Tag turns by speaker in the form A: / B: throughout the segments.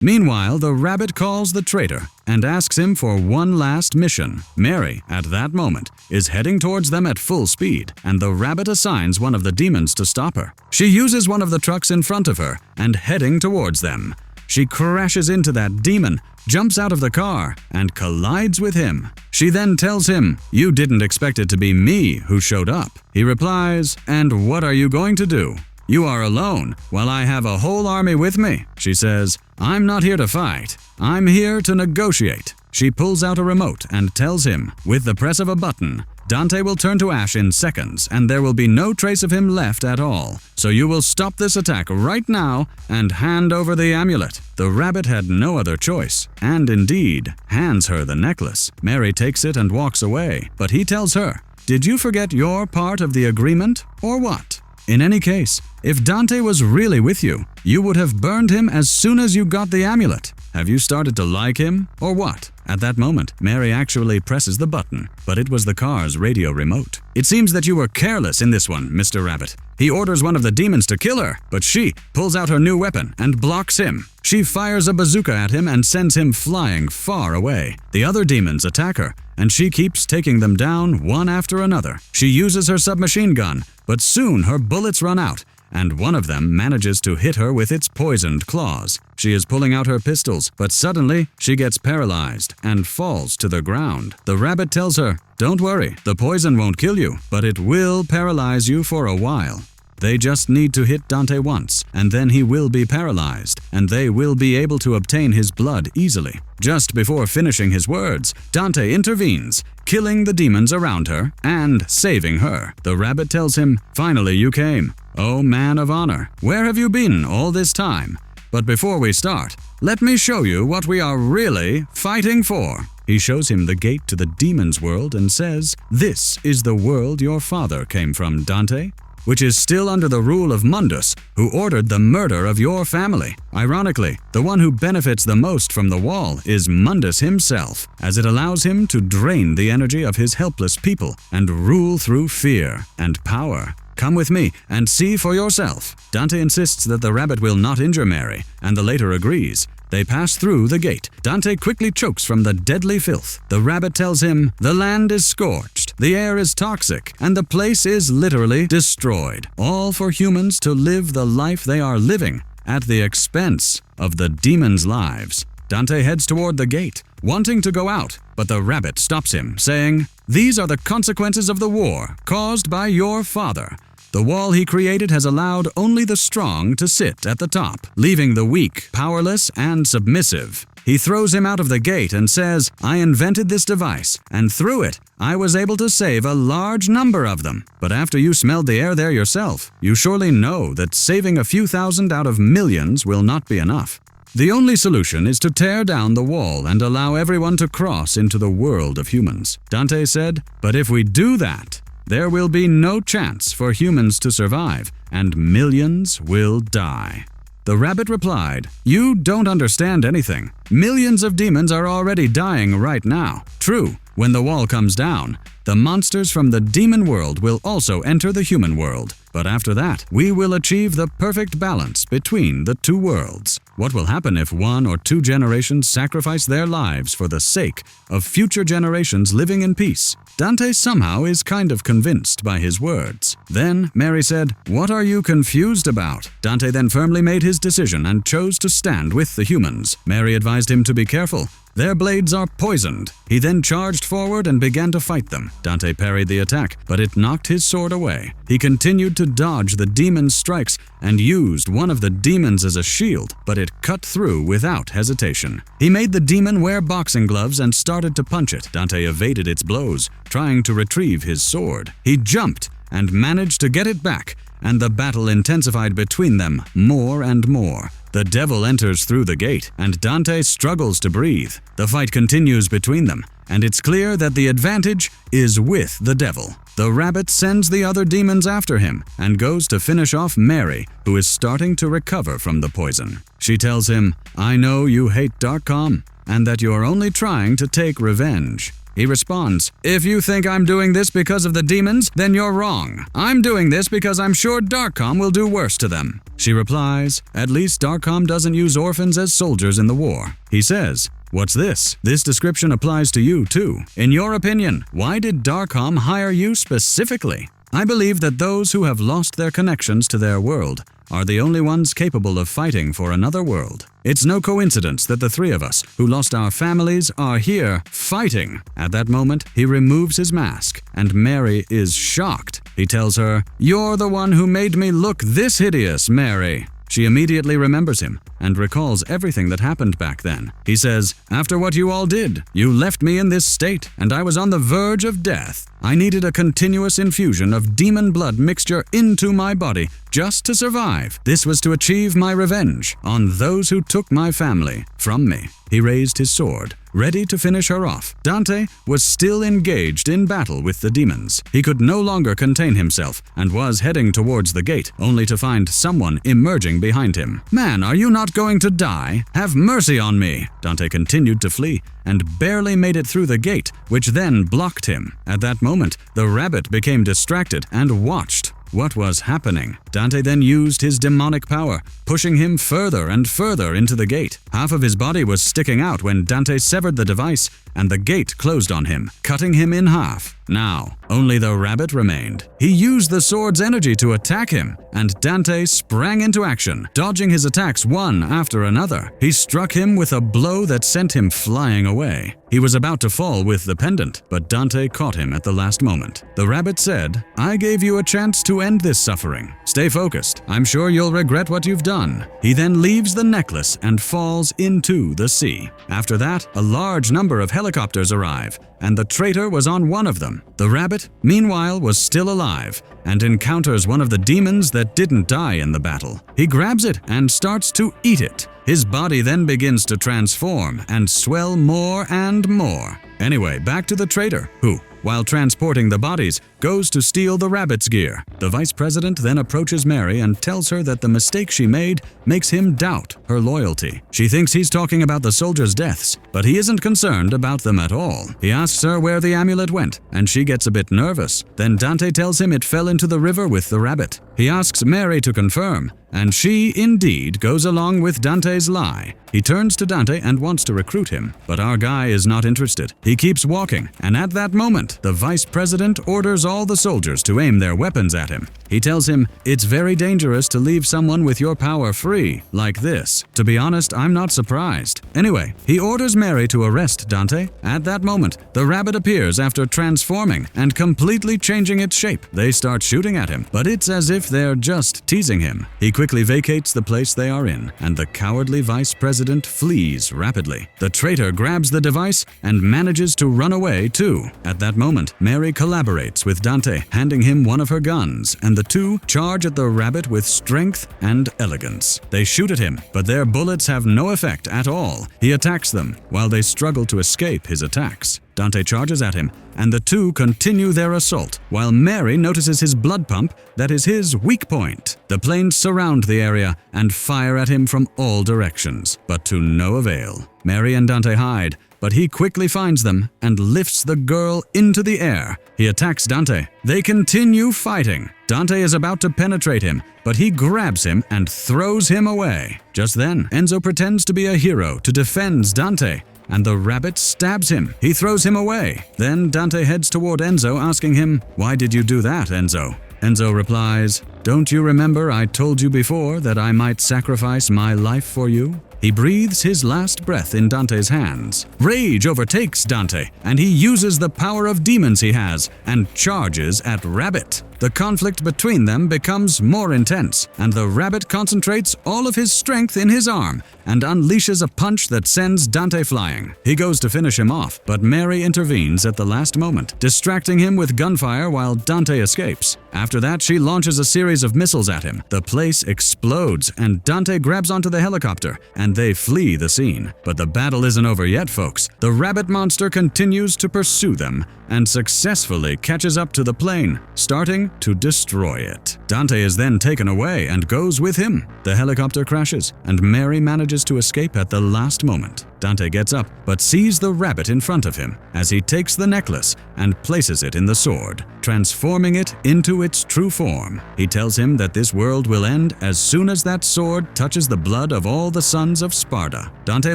A: Meanwhile, the rabbit calls the traitor and asks him for one last mission. Mary, at that moment, is heading towards them at full speed, and the rabbit assigns one of the demons to stop her. She uses one of the trucks in front of her and heading towards them. She crashes into that demon, jumps out of the car, and collides with him. She then tells him, "You didn't expect it to be me who showed up." He replies, "And what are you going to do? You are alone, while I have a whole army with me." She says, "I'm not here to fight. I'm here to negotiate." She pulls out a remote and tells him, with the press of a button, Dante will turn to ash in seconds, and there will be no trace of him left at all. So you will stop this attack right now and hand over the amulet. The rabbit had no other choice, and indeed, hands her the necklace. Mary takes it and walks away, but he tells her, "Did you forget your part of the agreement, or what?" In any case, if Dante was really with you, you would have burned him as soon as you got the amulet. Have you started to like him, or what? At that moment, Mary actually presses the button, but it was the car's radio remote. "It seems that you were careless in this one, Mr. Rabbit." He orders one of the demons to kill her, but she pulls out her new weapon and blocks him. She fires a bazooka at him and sends him flying far away. The other demons attack her, and she keeps taking them down one after another. She uses her submachine gun, but soon her bullets run out, and one of them manages to hit her with its poisoned claws. She is pulling out her pistols, but suddenly she gets paralyzed and falls to the ground. The rabbit tells her, "Don't worry, the poison won't kill you, but it will paralyze you for a while. They just need to hit Dante once, and then he will be paralyzed, and they will be able to obtain his blood easily." Just before finishing his words, Dante intervenes, killing the demons around her and saving her. The rabbit tells him, "Finally you came. Oh, man of honor, where have you been all this time? But before we start, let me show you what we are really fighting for." He shows him the gate to the demon's world and says, "This is the world your father came from, Dante, which is still under the rule of Mundus, who ordered the murder of your family." Ironically, the one who benefits the most from the wall is Mundus himself, as it allows him to drain the energy of his helpless people and rule through fear and power. Come with me and see for yourself. Dante insists that the rabbit will not injure Mary, and the latter agrees. They pass through the gate. Dante quickly chokes from the deadly filth. The rabbit tells him, "The land is scorched, the air is toxic, and the place is literally destroyed. All for humans to live the life they are living at the expense of the demons' lives." Dante heads toward the gate, wanting to go out, but the rabbit stops him, saying, "These are the consequences of the war caused by your father. The wall he created has allowed only the strong to sit at the top, leaving the weak powerless and submissive." He throws him out of the gate and says, "I invented this device, and through it, I was able to save a large number of them. But after you smelled the air there yourself, you surely know that saving a few thousand out of millions will not be enough. The only solution is to tear down the wall and allow everyone to cross into the world of humans." Dante said, "But if we do that, there will be no chance for humans to survive, and millions will die." The rabbit replied, "You don't understand anything. Millions of demons are already dying right now. True, when the wall comes down, the monsters from the demon world will also enter the human world. But after that, we will achieve the perfect balance between the two worlds. What will happen if 1 or 2 generations sacrifice their lives for the sake of future generations living in peace?" Dante somehow is kind of convinced by his words. Then Mary said, "What are you confused about?" Dante then firmly made his decision and chose to stand with the humans. Mary advised him to be careful. Their blades are poisoned. He then charged forward and began to fight them. Dante parried the attack, but it knocked his sword away. He continued to dodge the demon's strikes and used one of the demons as a shield, but it cut through without hesitation. He made the demon wear boxing gloves and started to punch it. Dante evaded its blows, trying to retrieve his sword. He jumped and managed to get it back, and the battle intensified between them more and more. The devil enters through the gate, and Dante struggles to breathe. The fight continues between them, and it's clear that the advantage is with the devil. The rabbit sends the other demons after him and goes to finish off Mary, who is starting to recover from the poison. She tells him, "I know you hate Dark Calm, and that you're only trying to take revenge." He responds, "If you think I'm doing this because of the demons, then you're wrong. I'm doing this because I'm sure Darkcom will do worse to them." She replies, "At least Darkcom doesn't use orphans as soldiers in the war." He says, "What's this? This description applies to you too. In your opinion, why did Darkcom hire you specifically?" I believe that those who have lost their connections to their world are the only ones capable of fighting for another world. It's no coincidence that the three of us who lost our families are here fighting. At that moment, he removes his mask, and Mary is shocked. He tells her, "You're the one who made me look this hideous, Mary." She immediately remembers him and recalls everything that happened back then. He says, "After what you all did, you left me in this state, and I was on the verge of death. I needed a continuous infusion of demon blood mixture into my body just to survive. This was to achieve my revenge on those who took my family from me." He raised his sword, ready to finish her off. Dante was still engaged in battle with the demons. He could no longer contain himself and was heading towards the gate, only to find someone emerging behind him. "Man, are you not going to die? Have mercy on me!" Dante continued to flee and barely made it through the gate, which then blocked him. At that moment, the rabbit became distracted and watched what was happening. Dante then used his demonic power, pushing him further and further into the gate. Half of his body was sticking out when Dante severed the device, and the gate closed on him, cutting him in half. Now, only the rabbit remained. He used the sword's energy to attack him, and Dante sprang into action, dodging his attacks one after another. He struck him with a blow that sent him flying away. He was about to fall with the pendant, but Dante caught him at the last moment. The rabbit said, "I gave you a chance to end this suffering. Stay focused. I'm sure you'll regret what you've done." He then leaves the necklace and falls into the sea. After that, a large number of helicopters arrive, and the traitor was on one of them. The rabbit, meanwhile, was still alive and encounters one of the demons that didn't die in the battle. He grabs it and starts to eat it. His body then begins to transform and swell more and more. Anyway, back to the traitor, who, while transporting the bodies, goes to steal the rabbit's gear. The vice president then approaches Mary and tells her that the mistake she made makes him doubt her loyalty. She thinks he's talking about the soldiers' deaths, but he isn't concerned about them at all. He asks her where the amulet went, and she gets a bit nervous. Then Dante tells him it fell into the river with the rabbit. He asks Mary to confirm, and she indeed goes along with Dante's lie. He turns to Dante and wants to recruit him, but our guy is not interested. He keeps walking, and at that moment, the vice president orders all the soldiers to aim their weapons at him. He tells him, "It's very dangerous to leave someone with your power free, like this." To be honest, I'm not surprised. Anyway, he orders Mary to arrest Dante. At that moment, the rabbit appears after transforming and completely changing its shape. They start shooting at him, but it's as if they're just teasing him. He quickly vacates the place they are in, and the cowardly vice president flees rapidly. The traitor grabs the device and manages to run away too. At that moment, Mary collaborates with Dante, handing him one of her guns, and the two charge at the rabbit with strength and elegance. They shoot at him, but their bullets have no effect at all. He attacks them, while they struggle to escape his attacks. Dante charges at him, and the two continue their assault, while Mary notices his blood pump that is his weak point. The planes surround the area and fire at him from all directions, but to no avail. Mary and Dante hide, but he quickly finds them and lifts the girl into the air. He attacks Dante. They continue fighting. Dante is about to penetrate him, but he grabs him and throws him away. Just then, Enzo pretends to be a hero to defend Dante, and the rabbit stabs him. He throws him away. Then Dante heads toward Enzo, asking him, "Why did you do that, Enzo?" Enzo replies, "Don't you remember I told you before that I might sacrifice my life for you?" He breathes his last breath in Dante's hands. Rage overtakes Dante, and he uses the power of demons he has and charges at Rabbit. The conflict between them becomes more intense, and the rabbit concentrates all of his strength in his arm and unleashes a punch that sends Dante flying. He goes to finish him off, but Mary intervenes at the last moment, distracting him with gunfire while Dante escapes. After that, she launches a series of missiles at him. The place explodes, and Dante grabs onto the helicopter, and they flee the scene. But the battle isn't over yet, folks. The rabbit monster continues to pursue them and successfully catches up to the plane, starting to destroy it. Dante is then taken away and goes with him. The helicopter crashes, and Mary manages to escape at the last moment. Dante gets up, but sees the rabbit in front of him as he takes the necklace and places it in the sword, transforming it into its true form. He tells him that this world will end as soon as that sword touches the blood of all the sons of Sparta. Dante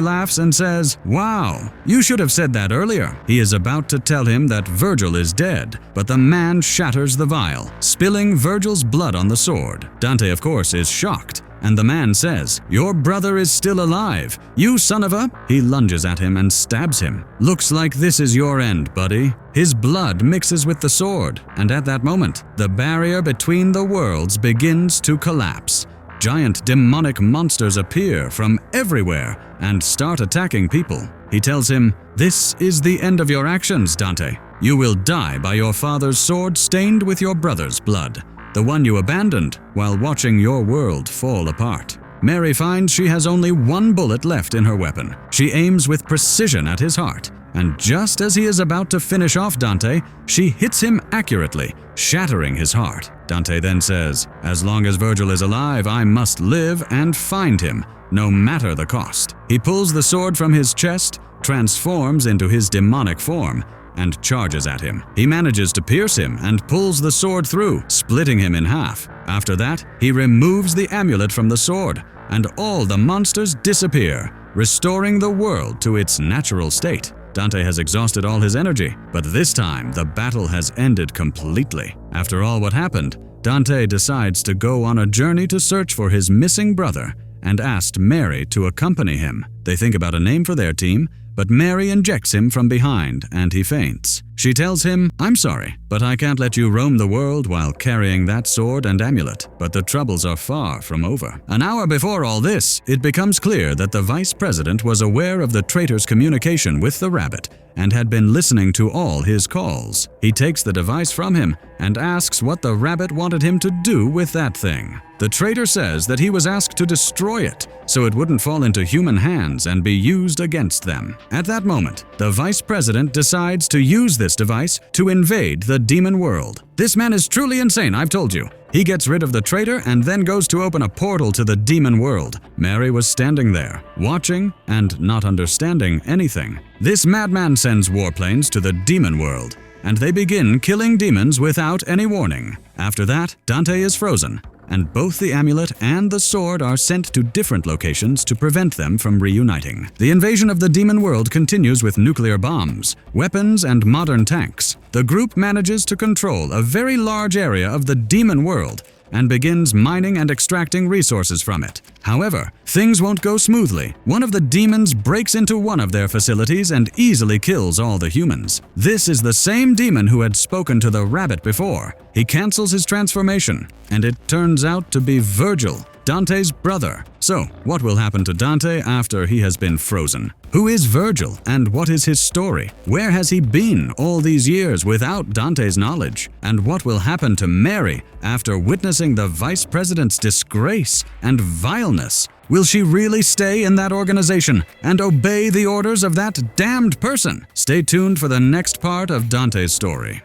A: laughs and says, "Wow, you should have said that earlier." He is about to tell him that Virgil is dead, but the man shatters the vial, spilling Virgil's blood on the sword. Dante, of course, is shocked, and the man says, "Your brother is still alive. You son of a—" He lunges at him and stabs him. "Looks like this is your end, buddy." His blood mixes with the sword, and at that moment, the barrier between the worlds begins to collapse. Giant demonic monsters appear from everywhere and start attacking people. He tells him, "This is the end of your actions, Dante. You will die by your father's sword stained with your brother's blood, the one you abandoned while watching your world fall apart." Mary finds she has only one bullet left in her weapon. She aims with precision at his heart, and just as he is about to finish off Dante, she hits him accurately, shattering his heart. Dante then says, "As long as Virgil is alive, I must live and find him, no matter the cost." He pulls the sword from his chest, transforms into his demonic form, and charges at him. He manages to pierce him and pulls the sword through, splitting him in half. After that, he removes the amulet from the sword, and all the monsters disappear, restoring the world to its natural state. Dante has exhausted all his energy, but this time the battle has ended completely. After all what happened, Dante decides to go on a journey to search for his missing brother and asked Mary to accompany him. They think about a name for their team, but Mary injects him from behind and he faints. She tells him, "I'm sorry, but I can't let you roam the world while carrying that sword and amulet." But the troubles are far from over. An hour before all this, it becomes clear that the vice president was aware of the traitor's communication with the rabbit and had been listening to all his calls. He takes the device from him and asks what the rabbit wanted him to do with that thing. The traitor says that he was asked to destroy it so it wouldn't fall into human hands and be used against them. At that moment, the vice president decides to use this device to invade the demon world. This man is truly insane, I've told you. He gets rid of the traitor and then goes to open a portal to the demon world. Mary was standing there, watching and not understanding anything. This madman sends warplanes to the demon world, and they begin killing demons without any warning. After that, Dante is frozen, and both the amulet and the sword are sent to different locations to prevent them from reuniting. The invasion of the demon world continues with nuclear bombs, weapons, and modern tanks. The group manages to control a very large area of the demon world and begins mining and extracting resources from it. However, things won't go smoothly. One of the demons breaks into one of their facilities and easily kills all the humans. This is the same demon who had spoken to the rabbit before. He cancels his transformation, and it turns out to be Virgil, Dante's brother. So, what will happen to Dante after he has been frozen? Who is Virgil, and what is his story? Where has he been all these years without Dante's knowledge? And what will happen to Mary after witnessing the vice president's disgrace and vileness? Will she really stay in that organization and obey the orders of that damned person? Stay tuned for the next part of Dante's story.